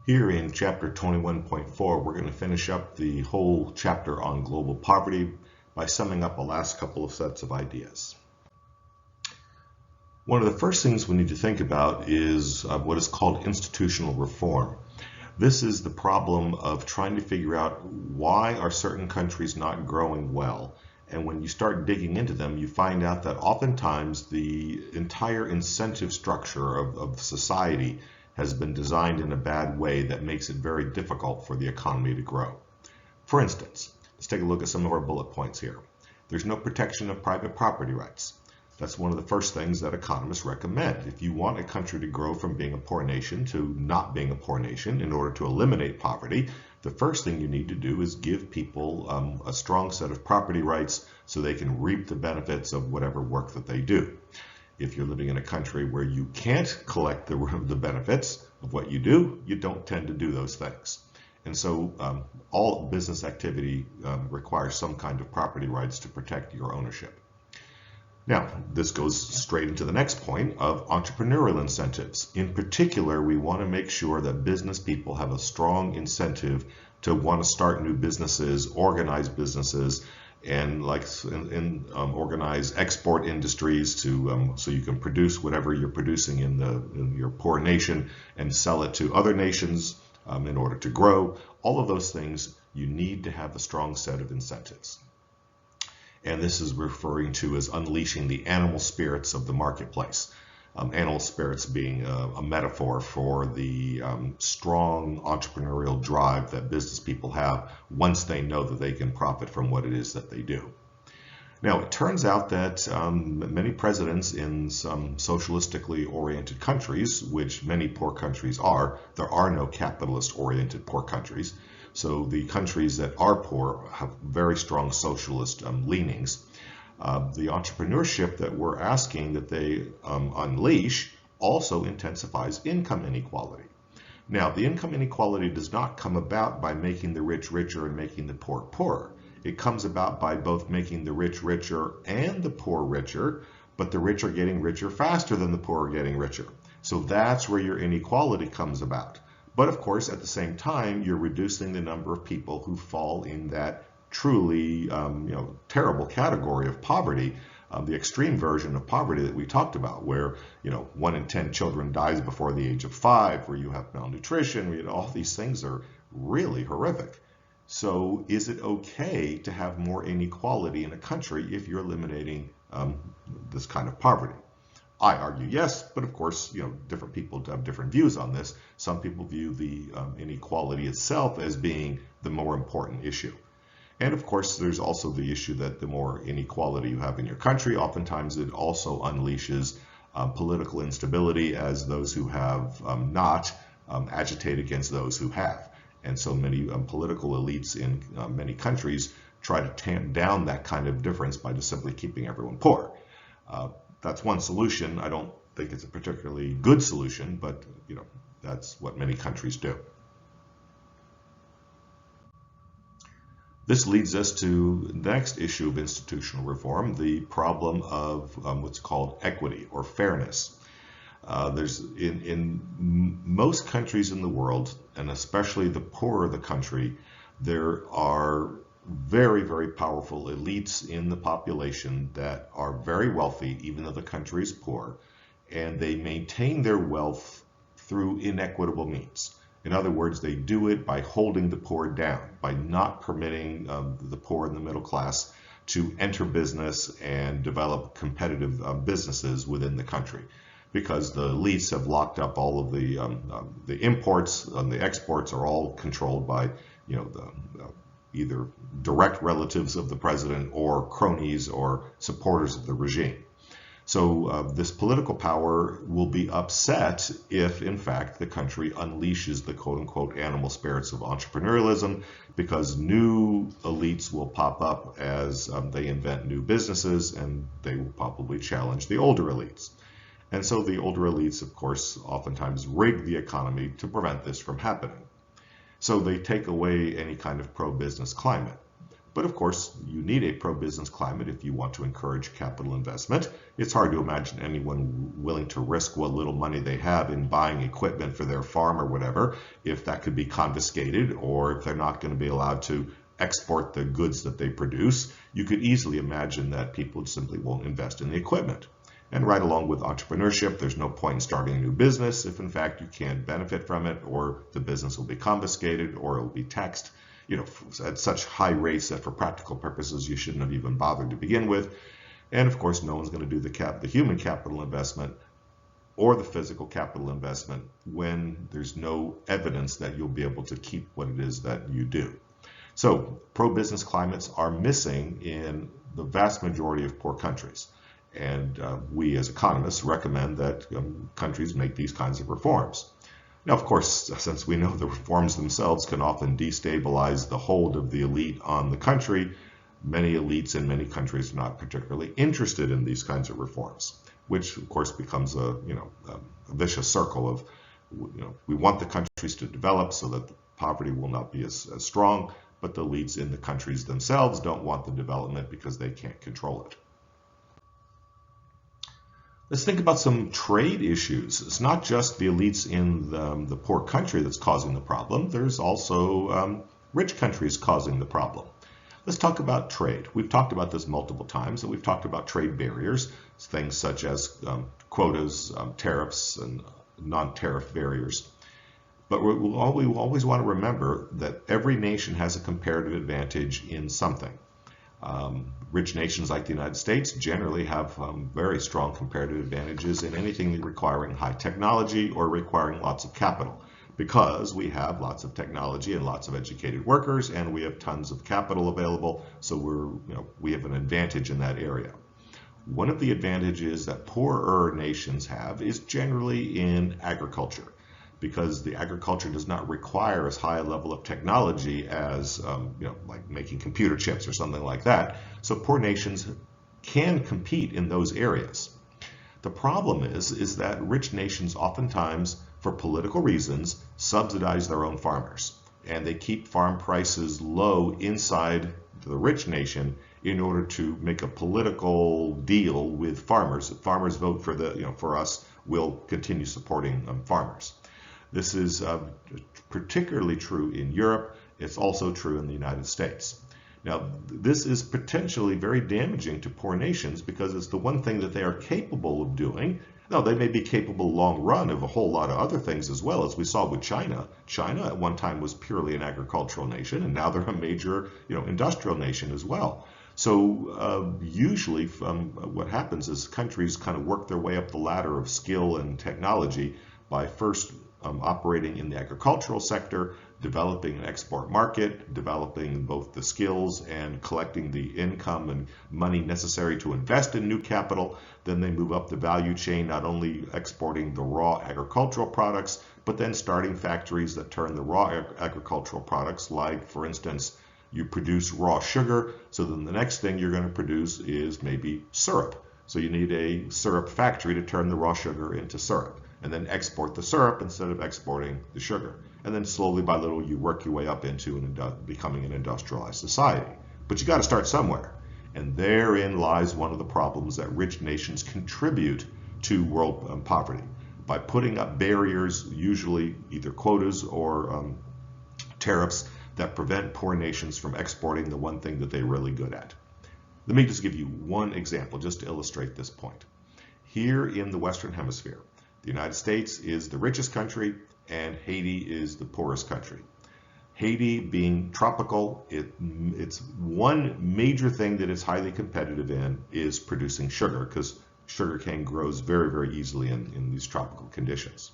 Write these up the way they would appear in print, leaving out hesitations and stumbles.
Here in chapter 21.4, we're going to finish up the whole chapter on global poverty by summing up the last couple of sets of ideas. One of the first things we need to think about is what is called institutional reform. This is the problem of trying to figure out why are certain countries not growing well. And when you start digging into them, you find out that oftentimes the entire incentive structure of society has been designed in a bad way that makes it very difficult for the economy to grow. For instance, let's take a look at some of our bullet points here. There's no protection of private property rights. That's one of the first things that economists recommend. If you want a country to grow from being a poor nation to not being a poor nation in order to eliminate poverty, the first thing you need to do is give people a strong set of property rights so they can reap the benefits of whatever work that they do. If you're living in a country where you can't collect the benefits of what you do, you don't tend to do those things. And so all business activity requires some kind of property rights to protect your ownership. Now, this goes straight into the next point of entrepreneurial incentives. In particular, we want to make sure that business people have a strong incentive to want to start new businesses, organize businesses, and organize export industries to so you can produce whatever you're producing in your poor nation and sell it to other nations in order to grow. All of those things, you need to have a strong set of incentives. And this is referring to as unleashing the animal spirits of the marketplace. Animal spirits being a metaphor for the strong entrepreneurial drive that business people have once they know that they can profit from what it is that they do. Now, it turns out that many presidents in some socialistically oriented countries, which many poor countries are, there are no capitalist-oriented poor countries. So the countries that are poor have very strong socialist leanings. The entrepreneurship that we're asking that they unleash also intensifies income inequality. Now, the income inequality does not come about by making the rich richer and making the poor poorer. It comes about by both making the rich richer and the poor richer, but the rich are getting richer faster than the poor are getting richer. So that's where your inequality comes about. But of course, at the same time, you're reducing the number of people who fall in that truly terrible category of poverty, the extreme version of poverty that we talked about, where 1 in 10 children dies before the age of 5, where you have malnutrition, where all these things are really horrific. So is it okay to have more inequality in a country if you're eliminating this kind of poverty? I argue yes, but of course, different people have different views on this. Some people view the inequality itself as being the more important issue. And of course, there's also the issue that the more inequality you have in your country, oftentimes it also unleashes political instability, as those who have not agitate against those who have. And so many political elites in many countries try to tamp down that kind of difference by just simply keeping everyone poor. That's one solution. I don't think it's a particularly good solution, but that's what many countries do. This leads us to the next issue of institutional reform, the problem of what's called equity or fairness. There's in most countries in the world, and especially the poorer the country, there are very, very powerful elites in the population that are very wealthy, even though the country is poor, and they maintain their wealth through inequitable means. In other words, they do it by holding the poor down, by not permitting the poor and the middle class to enter business and develop competitive businesses within the country, because the elites have locked up all of the imports and the exports are all controlled by either direct relatives of the president or cronies or supporters of the regime. So this political power will be upset if, in fact, the country unleashes the quote-unquote animal spirits of entrepreneurialism, because new elites will pop up as they invent new businesses, and they will probably challenge the older elites. And so the older elites, of course, oftentimes rig the economy to prevent this from happening. So they take away any kind of pro-business climate. But of course, you need a pro-business climate if you want to encourage capital investment. It's hard to imagine anyone willing to risk what little money they have in buying equipment for their farm or whatever, if that could be confiscated or if they're not going to be allowed to export the goods that they produce. You could easily imagine that people simply won't invest in the equipment. And right along with entrepreneurship, there's no point in starting a new business if in fact you can't benefit from it, or the business will be confiscated, or it will be taxed, at such high rates that for practical purposes you shouldn't have even bothered to begin with. And of course, no one's going to do the human capital investment or the physical capital investment when there's no evidence that you'll be able to keep what it is that you do. So pro-business climates are missing in the vast majority of poor countries. And we as economists recommend that countries make these kinds of reforms. Now, of course, since we know the reforms themselves can often destabilize the hold of the elite on the country, many elites in many countries are not particularly interested in these kinds of reforms, which of course becomes a vicious circle of, we want the countries to develop so that the poverty will not be as strong, but the elites in the countries themselves don't want the development because they can't control it. Let's think about some trade issues. It's not just the elites in the poor country that's causing the problem. There's also rich countries causing the problem. Let's talk about trade. We've talked about this multiple times, and we've talked about trade barriers, things such as quotas, tariffs, and non-tariff barriers. But we always want to remember that every nation has a comparative advantage in something. Rich nations like the United States generally have very strong comparative advantages in anything requiring high technology or requiring lots of capital, because we have lots of technology and lots of educated workers, and we have tons of capital available, so we have an advantage in that area. One of the advantages that poorer nations have is generally in agriculture, because the agriculture does not require as high a level of technology as, like making computer chips or something like that. So poor nations can compete in those areas. The problem is that rich nations oftentimes, for political reasons, subsidize their own farmers. And they keep farm prices low inside the rich nation in order to make a political deal with farmers. If farmers vote for us, we'll continue supporting farmers. This is particularly true in Europe. It's also true in the United States. Now, this is potentially very damaging to poor nations because it's the one thing that they are capable of doing. Now, they may be capable long run of a whole lot of other things as well, as we saw with China. China at one time was purely an agricultural nation, and now they're a major industrial nation as well. So usually what happens is countries kind of work their way up the ladder of skill and technology by first operating in the agricultural sector, developing an export market, developing both the skills and collecting the income and money necessary to invest in new capital. Then they move up the value chain, not only exporting the raw agricultural products, but then starting factories that turn the raw agricultural products, like, for instance, you produce raw sugar, so then the next thing you're going to produce is maybe syrup. So you need a syrup factory to turn the raw sugar into syrup, and then export the syrup instead of exporting the sugar. And then slowly by little you work your way up into becoming an industrialized society. But you got to start somewhere. And therein lies one of the problems that rich nations contribute to world poverty, by putting up barriers, usually either quotas or tariffs, that prevent poor nations from exporting the one thing that they're really good at. Let me just give you one example just to illustrate this point. Here in the Western Hemisphere, the United States is the richest country and Haiti is the poorest country. Haiti being tropical, it's one major thing that it's highly competitive in is producing sugar, because sugarcane grows very, very easily in these tropical conditions.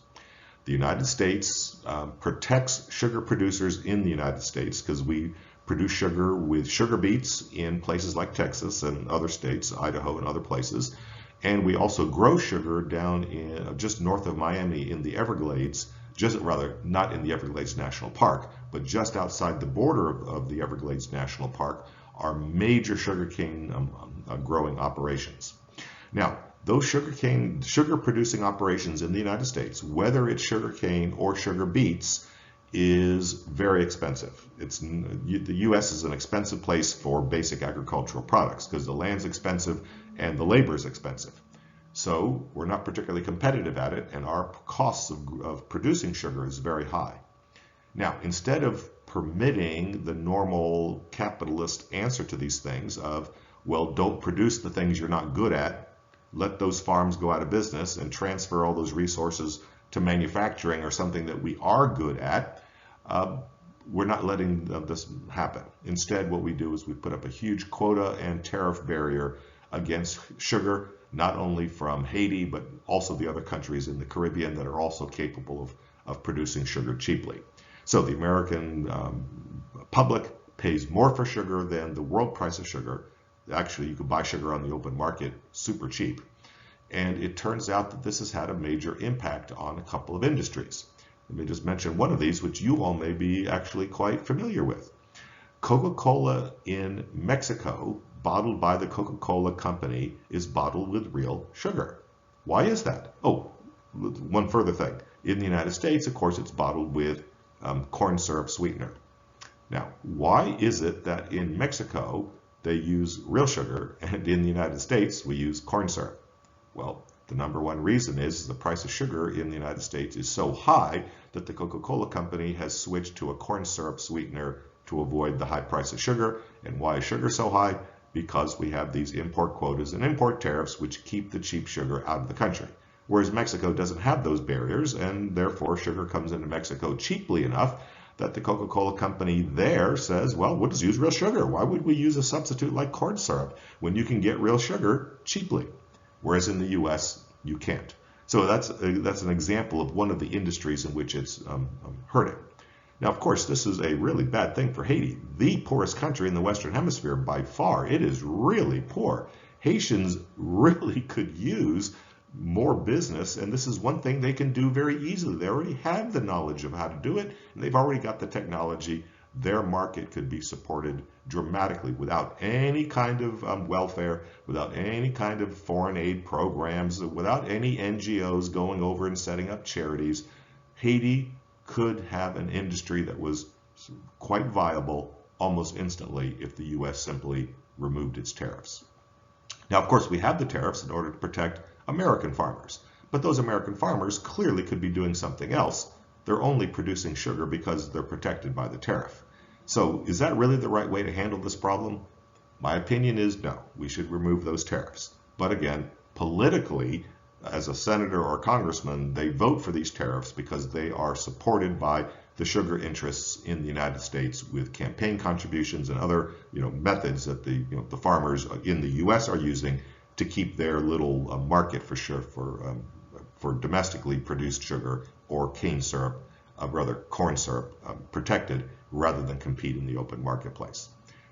The United States protects sugar producers in the United States because we produce sugar with sugar beets in places like Texas and other states, Idaho and other places. And we also grow sugar down in just north of Miami in the Everglades, not in the Everglades National Park, but just outside the border of the Everglades National Park are major sugarcane growing operations. Now, those sugar producing operations in the United States, whether it's sugarcane or sugar beets, is very expensive. The U.S. is an expensive place for basic agricultural products because the land's expensive and the labor is expensive. So we're not particularly competitive at it, and our costs of producing sugar is very high. Now, instead of permitting the normal capitalist answer to these things of, well, don't produce the things you're not good at, let those farms go out of business and transfer all those resources to manufacturing or something that we are good at, we're not letting this happen. Instead, what we do is we put up a huge quota and tariff barrier against sugar, not only from Haiti, but also the other countries in the Caribbean that are also capable of producing sugar cheaply. So the American public pays more for sugar than the world price of sugar. Actually, you could buy sugar on the open market super cheap. And it turns out that this has had a major impact on a couple of industries. Let me just mention one of these, which you all may be actually quite familiar with. Coca-Cola in Mexico, bottled by the Coca-Cola company, is bottled with real sugar. Why is that? Oh, one further thing. In the United States, of course, it's bottled with corn syrup sweetener. Now, why is it that in Mexico they use real sugar and in the United States we use corn syrup? Well, the number one reason is the price of sugar in the United States is so high that the Coca-Cola company has switched to a corn syrup sweetener to avoid the high price of sugar. And why is sugar so high? Because we have these import quotas and import tariffs which keep the cheap sugar out of the country. Whereas Mexico doesn't have those barriers, and therefore sugar comes into Mexico cheaply enough that the Coca-Cola company there says, well, we'll just use real sugar. Why would we use a substitute like corn syrup when you can get real sugar cheaply? Whereas in the U.S., you can't. So that's an example of one of the industries in which it's hurting. Now, of course, this is a really bad thing for Haiti, the poorest country in the Western Hemisphere by far. It is really poor. Haitians really could use more business, and this is one thing they can do very easily. They already have the knowledge of how to do it, and they've already got the technology. Their market could be supported dramatically without any kind of welfare, without any kind of foreign aid programs, without any NGOs going over and setting up charities. Haiti could have an industry that was quite viable almost instantly if the U.S. simply removed its tariffs. Now, of course, we have the tariffs in order to protect American farmers, but those American farmers clearly could be doing something else. They're only producing sugar because they're protected by the tariff. So is that really the right way to handle this problem? My opinion is no, we should remove those tariffs. But again, politically, as a senator or congressman, they vote for these tariffs because they are supported by the sugar interests in the United States with campaign contributions and other methods that the farmers in the U.S. are using to keep their little market for sure for domestically produced sugar or cane syrup, rather corn syrup, protected rather than compete in the open marketplace.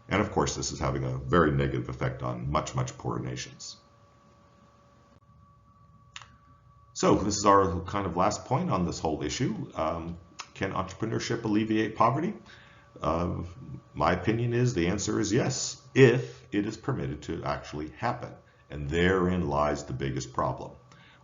And of course, this is having a very negative effect on much, much poorer nations. So this is our kind of last point on this whole issue. Can entrepreneurship alleviate poverty? My opinion is the answer is yes, if it is permitted to actually happen. And therein lies the biggest problem.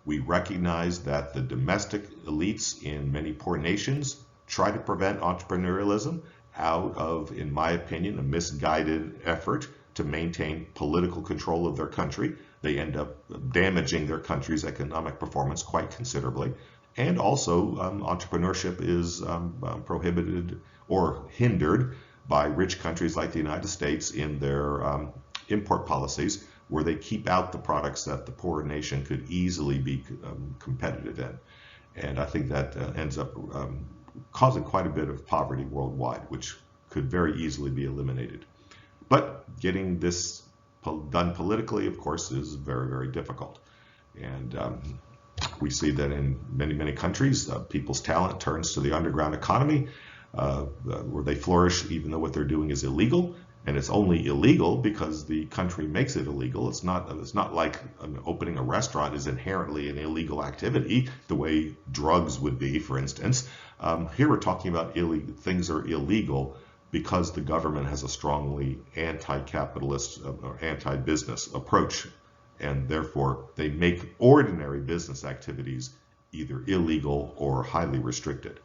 We recognize that the domestic elites in many poor nations try to prevent entrepreneurialism out of, in my opinion, a misguided effort to maintain political control of their country. They end up damaging their country's economic performance quite considerably. And also, entrepreneurship is prohibited or hindered by rich countries like the United States in their import policies, where they keep out the products that the poorer nation could easily be competitive in. And I think that ends up causing quite a bit of poverty worldwide, which could very easily be eliminated. But getting this done politically, of course, is very, very difficult. And we see that in many, many countries, people's talent turns to the underground economy, where they flourish even though what they're doing is illegal. And it's only illegal because the country makes it illegal. It's not like opening a restaurant is inherently an illegal activity, the way drugs would be, for instance. Here we're talking about things are illegal because the government has a strongly anti-capitalist or anti-business approach. And therefore, they make ordinary business activities either illegal or highly restricted.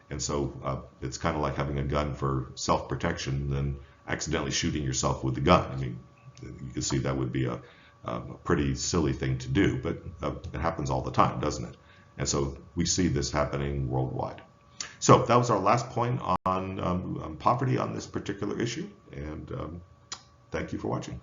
And so it's kind of like having a gun for self-protection than accidentally shooting yourself with the gun. I mean, you can see that would be a pretty silly thing to do, but it happens all the time, doesn't it? And so we see this happening worldwide. So that was our last point on poverty on this particular issue, and thank you for watching.